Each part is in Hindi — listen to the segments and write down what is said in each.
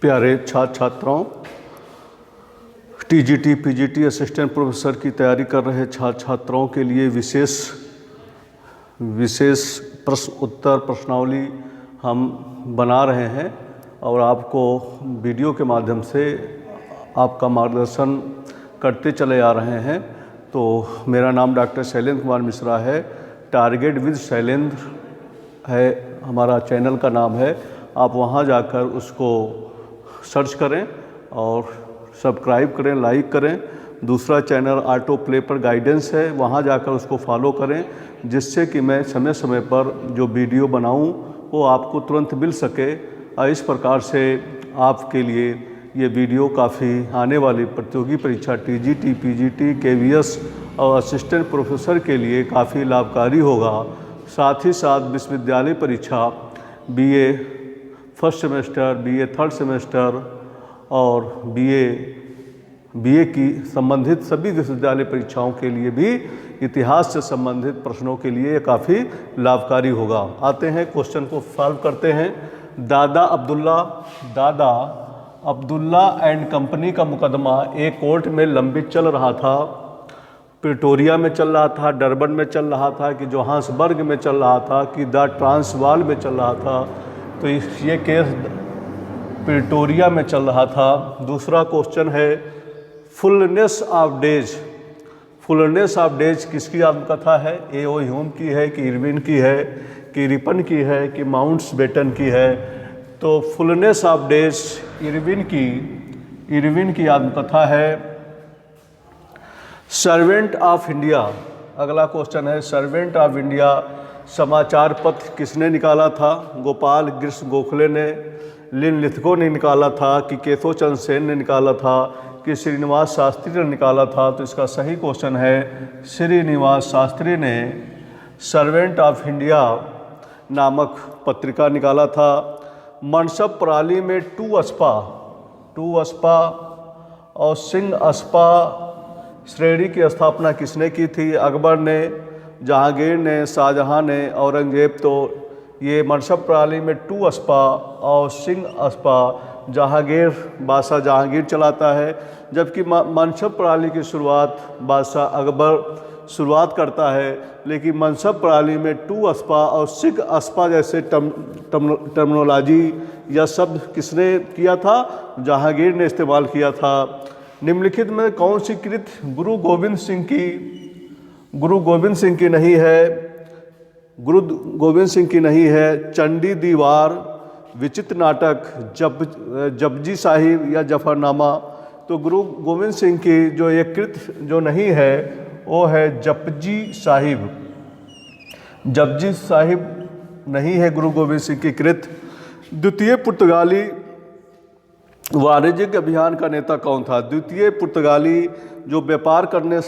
प्यारे छात्र छात्राओं, टीजीटी पीजीटी असिस्टेंट प्रोफेसर की तैयारी कर रहे छात्र छात्राओं के लिए विशेष प्रश्न उत्तर प्रश्नावली हम बना रहे हैं और आपको वीडियो के माध्यम से आपका मार्गदर्शन करते चले आ रहे हैं। तो मेरा नाम डॉक्टर शैलेंद्र कुमार मिश्रा है। टारगेट विद शैलेंद्र है हमारा चैनल का नाम है। आप वहां जाकर उसको सर्च करें और सब्सक्राइब करें, लाइक करें। दूसरा चैनल ऑटो प्ले पर गाइडेंस है, वहां जाकर उसको फॉलो करें, जिससे कि मैं समय समय पर जो वीडियो बनाऊं वो आपको तुरंत मिल सके। और इस प्रकार से आपके लिए ये वीडियो काफ़ी आने वाली प्रतियोगी परीक्षा टीजीटी, पीजीटी, केवीएस और असिस्टेंट प्रोफेसर के लिए काफ़ी लाभकारी होगा। साथ ही साथ विश्वविद्यालय परीक्षा BA first semester, BA third semester और बीए की संबंधित सभी विश्वविद्यालय परीक्षाओं के लिए भी इतिहास से संबंधित प्रश्नों के लिए ये काफ़ी लाभकारी होगा। आते हैं क्वेश्चन को सॉल्व करते हैं। दादा अब्दुल्ला एंड कंपनी का मुकदमा एक कोर्ट में लंबित चल रहा था। प्रिटोरिया में चल रहा था, डरबन में चल रहा था, कि जोहान्सबर्ग में चल रहा था, कि द ट्रांसवाल में चल रहा था। तो ये केस प्रिटोरिया में चल रहा था। दूसरा क्वेश्चन है fullness of days. Fullness of days किसकी आत्मकथा है? ए.ओ. ह्यूम की है, कि इरविन की है, कि रिपन की है, कि माउंट्सबेटन की है? तो फुलनेस ऑफ डेज इरविन की आत्मकथा है। सर्वेंट ऑफ इंडिया, अगला क्वेश्चन है सर्वेंट ऑफ इंडिया समाचार पत्र किसने निकाला था? गोपाल कृष्ण गोखले ने, लिनलिथगो ने निकाला था, कि केशव चंद्र सेन ने निकाला था, कि श्रीनिवास शास्त्री ने निकाला था? तो इसका सही क्वेश्चन है श्रीनिवास शास्त्री ने सर्वेंट ऑफ इंडिया नामक पत्रिका निकाला था। मनसब प्रणाली में टू अस्पा और सिंह अस्पा श्रेणी की स्थापना किसने की थी? अकबर ने, जहांगीर ने, शाहजहां ने, औरंगजेब। तो ये मनसब प्रणाली में टू अस्पा और सिंह अस्पा बादशाह जहांगीर चलाता है, जबकि मनसब प्रणाली की शुरुआत बादशाह अकबर शुरुआत करता है। लेकिन मनसब प्रणाली में टू अस्पा और सिंह अस्पा जैसे टर्मिनोलॉजी या शब्द किसने किया था? जहांगीर ने इस्तेमाल किया था। निम्नलिखित में कौन सी कृत गुरु गोविंद सिंह की नहीं है? गुरु गोविंद सिंह की नहीं है। चंडी दीवार, विचित्र नाटक, जपजी साहिब या जफरनामा? तो गुरु गोविंद सिंह की जो ये कृत जो नहीं है वो है जपजी साहिब। जपजी साहिब नहीं है गुरु गोविंद सिंह की कृत। द्वितीय पुर्तगाली वाणिज्यिक अभियान का नेता कौन था? द्वितीय पुर्तगाली जो व्यापार करने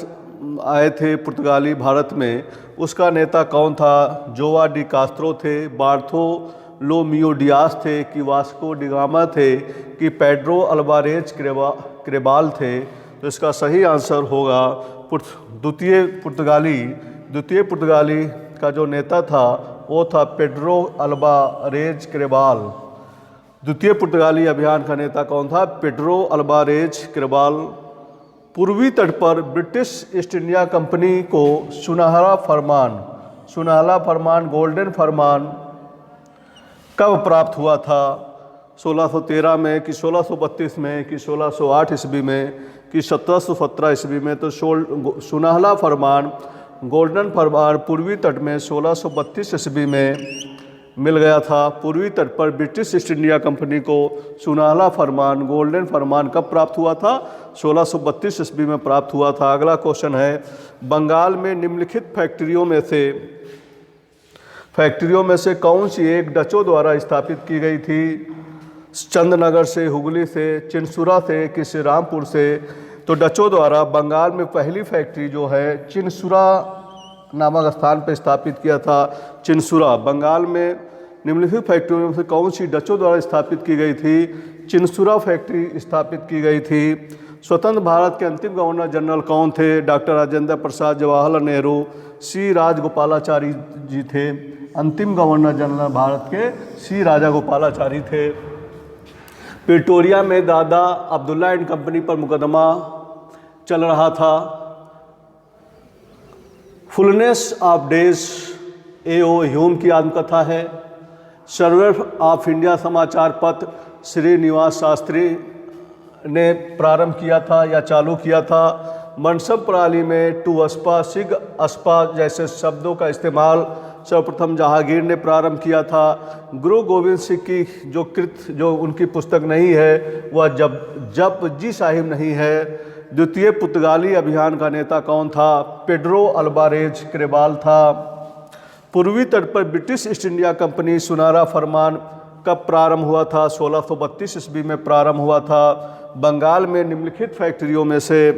आए थे पुर्तगाली भारत में, उसका नेता कौन था? जोआ डी कास्त्रो थे, बार्थोलोमियो डियास थे, कि वास्को डिगामा थे, कि पेड्रो अल्वारेज क्रेबाल थे? तो इसका सही आंसर होगा द्वितीय पुर्तगाली का जो नेता था वो था पेड्रो अल्वारेज क्रेबाल। द्वितीय पुर्तगाली अभियान का नेता कौन था? Pedro Alvarez Cabral. पूर्वी तट पर ब्रिटिश ईस्ट इंडिया कंपनी को सुनहरा फरमान गोल्डन फरमान कब प्राप्त हुआ था? 1613 में, कि 1632 में, कि 1608 ईस्वी में, कि 1717 ईस्वी में? तो सुनहरा फरमान गोल्डन फरमान पूर्वी तट में 1632 ईस्वी में मिल गया था। पूर्वी तट पर ब्रिटिश ईस्ट इंडिया कंपनी को सुनहरा फरमान गोल्डन फरमान कब प्राप्त हुआ था? 1632 ईस्वी में प्राप्त हुआ था। अगला क्वेश्चन है बंगाल में निम्नलिखित फैक्ट्रियों में से कौन सी एक डचों द्वारा स्थापित की गई थी? चंदनगर से, हुगली से, चिनसुरा से, कि श्री रामपुर से? तो डचों द्वारा बंगाल में पहली फैक्ट्री जो है चिनसुरा नामक स्थान पर स्थापित किया था। चिनसुरा बंगाल में निम्नलिखित फैक्ट्रियों में से कौन सी डचों द्वारा स्थापित की गई थी? चिनसुरा फैक्ट्री स्थापित की गई थी। स्वतंत्र भारत के अंतिम गवर्नर जनरल कौन थे? डॉक्टर राजेंद्र प्रसाद, जवाहरलाल नेहरू, सी राजगोपालाचारी जी थे। अंतिम गवर्नर जनरल भारत के सी राजागोपालाचारी थे। प्रिटोरिया में दादा अब्दुल्ला एंड कंपनी पर मुकदमा चल रहा था। Fullness of days A.O. Hume की आत्मकथा है। सर्वे ऑफ इंडिया समाचार पत्र श्रीनिवास शास्त्री ने प्रारंभ किया था या चालू किया था। मनसब प्रणाली में टू अस्पा सिग अस्पा जैसे शब्दों का इस्तेमाल सर्वप्रथम जहांगीर ने प्रारंभ किया था। गुरु गोविंद सिंह की जो उनकी पुस्तक नहीं है वह जप जी साहिब नहीं है। द्वितीय पुर्तगाली अभियान का नेता कौन था? पेड्रो अल्वारेज कैब्राल था। पूर्वी तट पर British east India company Sunara फरमान कब प्रारंभ हुआ था? 1632 ईस्वी में प्रारंभ हुआ था। बंगाल में निम्नलिखित फैक्ट्रियों में से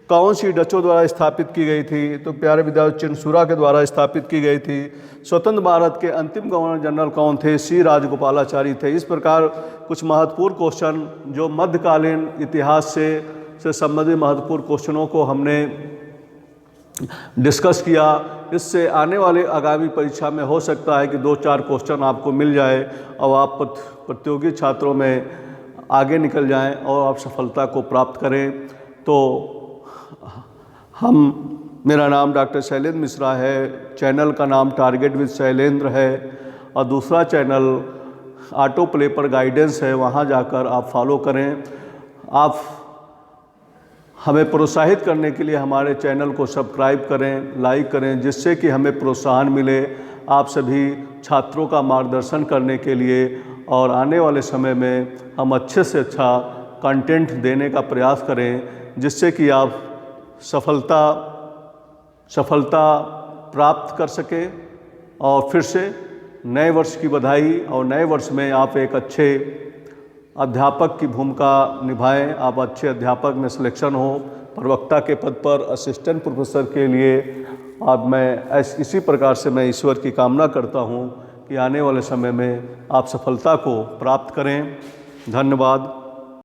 कौन सी डचों द्वारा स्थापित की गई थी? तो प्यारे विद्यार्थी चिनसुरा के द्वारा स्थापित की गई थी। स्वतंत्र भारत के अंतिम गवर्नर जनरल कौन थे? सी राजगोपालाचारी थे। इस प्रकार कुछ महत्वपूर्ण क्वेश्चन जो मध्यकालीन इतिहास से संबंधित महत्वपूर्ण क्वेश्चनों को हमने डिस्कस किया। इससे आने वाले आगामी परीक्षा में हो सकता है कि 2-4 क्वेश्चन आपको मिल जाए और आप प्रतियोगी छात्रों में आगे निकल जाएं और आप सफलता को प्राप्त करें। तो मेरा नाम डॉक्टर शैलेंद्र मिश्रा है। चैनल का नाम टारगेट विद शैलेंद्र है और दूसरा चैनल ऑटो प्ले पर गाइडेंस है, वहाँ जाकर आप फॉलो करें। आप हमें प्रोत्साहित करने के लिए हमारे चैनल को सब्सक्राइब करें, लाइक करें, जिससे कि हमें प्रोत्साहन मिले आप सभी छात्रों का मार्गदर्शन करने के लिए और आने वाले समय में हम अच्छे से अच्छा कंटेंट देने का प्रयास करें, जिससे कि आप सफलता प्राप्त कर सकें। और फिर से नए वर्ष की बधाई। और नए वर्ष में आप एक अच्छे अध्यापक की भूमिका निभाएं। आप अच्छे अध्यापक में सिलेक्शन हो, प्रवक्ता के पद पर, असिस्टेंट प्रोफेसर के लिए। अब मैं इसी प्रकार से मैं ईश्वर की कामना करता हूं कि आने वाले समय में आप सफलता को प्राप्त करें। धन्यवाद।